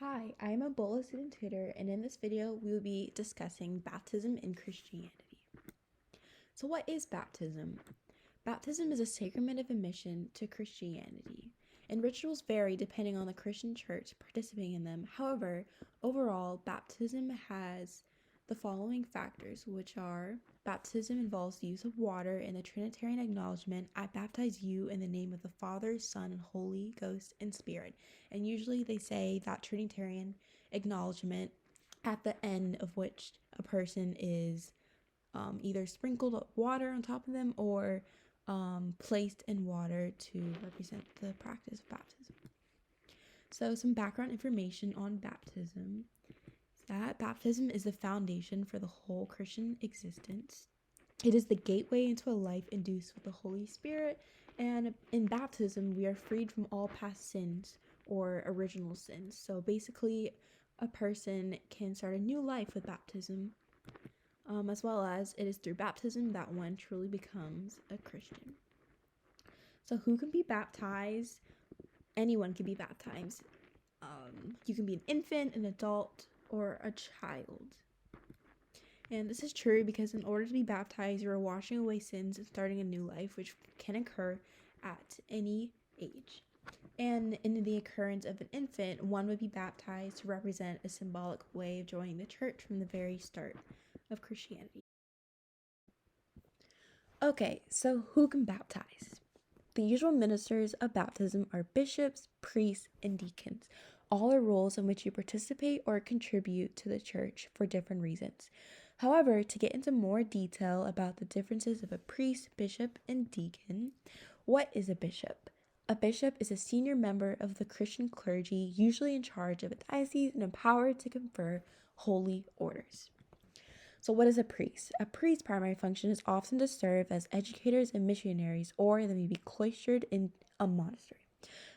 Hi, I'm a Bullis Student Tutor, and in this video, we will be discussing baptism in Christianity. So, what is baptism? Baptism is a sacrament of admission to Christianity, and rituals vary depending on the Christian church participating in them. However, overall, baptism has the following factors, which are baptism involves the use of water in the Trinitarian acknowledgement. I baptize you in the name of the Father, Son, and Holy Ghost and Spirit. And usually they say that Trinitarian acknowledgement at the end of which a person is either sprinkled water on top of them or placed in water to represent the practice of baptism. So, some background information on baptism is that baptism is the foundation for the whole Christian existence. It is the gateway into a life induced with the Holy Spirit, and in baptism, we are freed from all past sins or original sins. So, basically, a person can start a new life with baptism. As well as it is through baptism that one truly becomes a Christian. So, who can be baptized? Anyone can be baptized. You can be an infant, an adult, or a child. And this is true because in order to be baptized, you are washing away sins and starting a new life, which can occur at any age. And in the occurrence of an infant, one would be baptized to represent a symbolic way of joining the church from the very start of Christianity. Okay, so who can baptize? The usual ministers of baptism are bishops, priests, and deacons. All are roles in which you participate or contribute to the church for different reasons. However, to get into more detail about the differences of a priest, bishop, and deacon, what is a bishop? A bishop is a senior member of the Christian clergy, usually in charge of a diocese and empowered to confer holy orders. So, what is a priest? A priest's primary function is often to serve as educators and missionaries, or they may be cloistered in a monastery.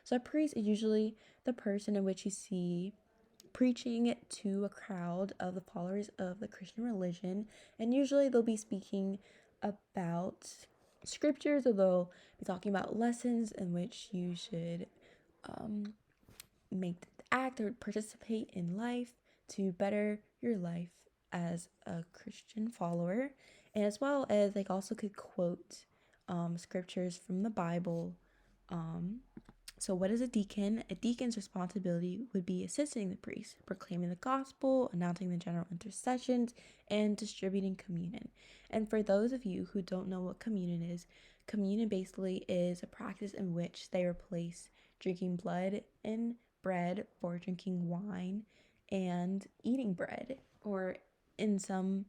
So, a priest is usually the person in which you see preaching to a crowd of the followers of the Christian religion, and usually they'll be speaking about scriptures, or they'll be talking about lessons in which you should make act or participate in life to better your life as a Christian follower, and as well as they also could quote scriptures from the Bible. So, what is a deacon? A deacon's responsibility would be assisting the priest, proclaiming the gospel, announcing the general intercessions, and distributing communion. And for those of you who don't know what communion basically is a practice in which they replace drinking blood and bread for drinking wine and eating bread. Or in some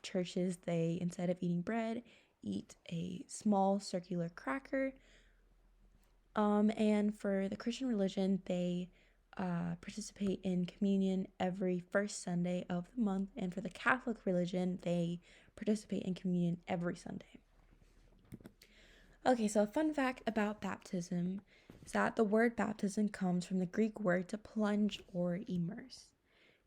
churches, they, instead of eating bread, eat a small circular cracker. And for the Christian religion, they participate in communion every first Sunday of the month. And for the Catholic religion, they participate in communion every Sunday. Okay, so a fun fact about baptism is that the word baptism comes from the Greek word to plunge or immerse.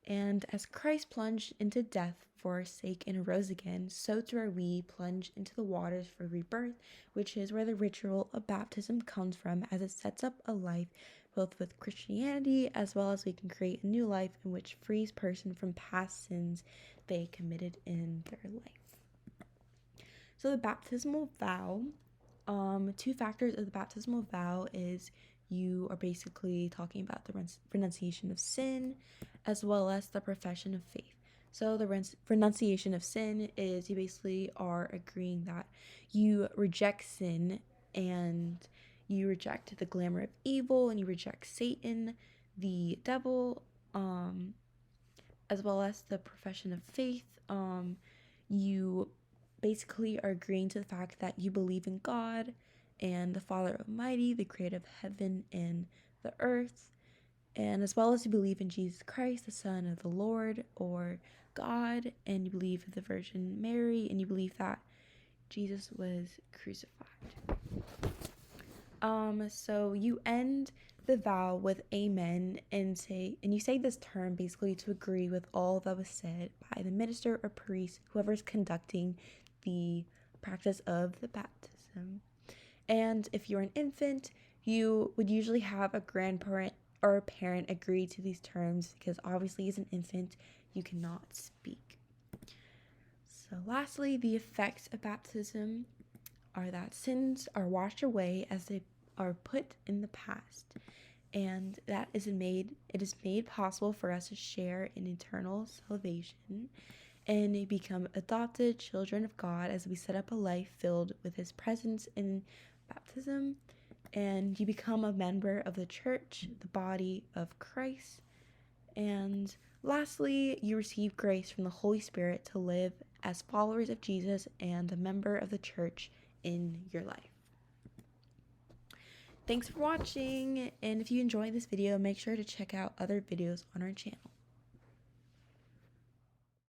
And as Christ plunged into death for our sake and arose again, so too are we plunged into the waters for rebirth, which is where the ritual of baptism comes from, as it sets up a life both with Christianity as well as we can create a new life in which frees person from past sins they committed in their life. So the baptismal vow, two factors of the baptismal vow is you are basically talking about the renunciation of sin as well as the profession of faith. So the renunciation of sin is you basically are agreeing that you reject sin and you reject the glamour of evil and you reject Satan, the devil, as well as the profession of faith. You basically are agreeing to the fact that you believe in God and the Father Almighty, the creator of heaven and the earth, and as well as you believe in Jesus Christ, the Son of the Lord, or God, and you believe in the Virgin Mary, and you believe that Jesus was crucified. So you end the vow with amen and you say this term basically to agree with all that was said by the minister or priest, whoever's conducting the practice of the baptism. And if you're an infant, you would usually have a grandparent or a parent agree to these terms, because obviously as an infant you cannot speak. So lastly, the effects of baptism are that sins are washed away as they are put in the past, and it is made possible for us to share in eternal salvation and become adopted children of God as we set up a life filled with His presence in baptism, and you become a member of the church, the body of Christ. And lastly, you receive grace from the Holy Spirit to live as followers of Jesus and a member of the church in your life. Thanks for watching, and if you enjoyed this video, make sure to check out other videos on our channel.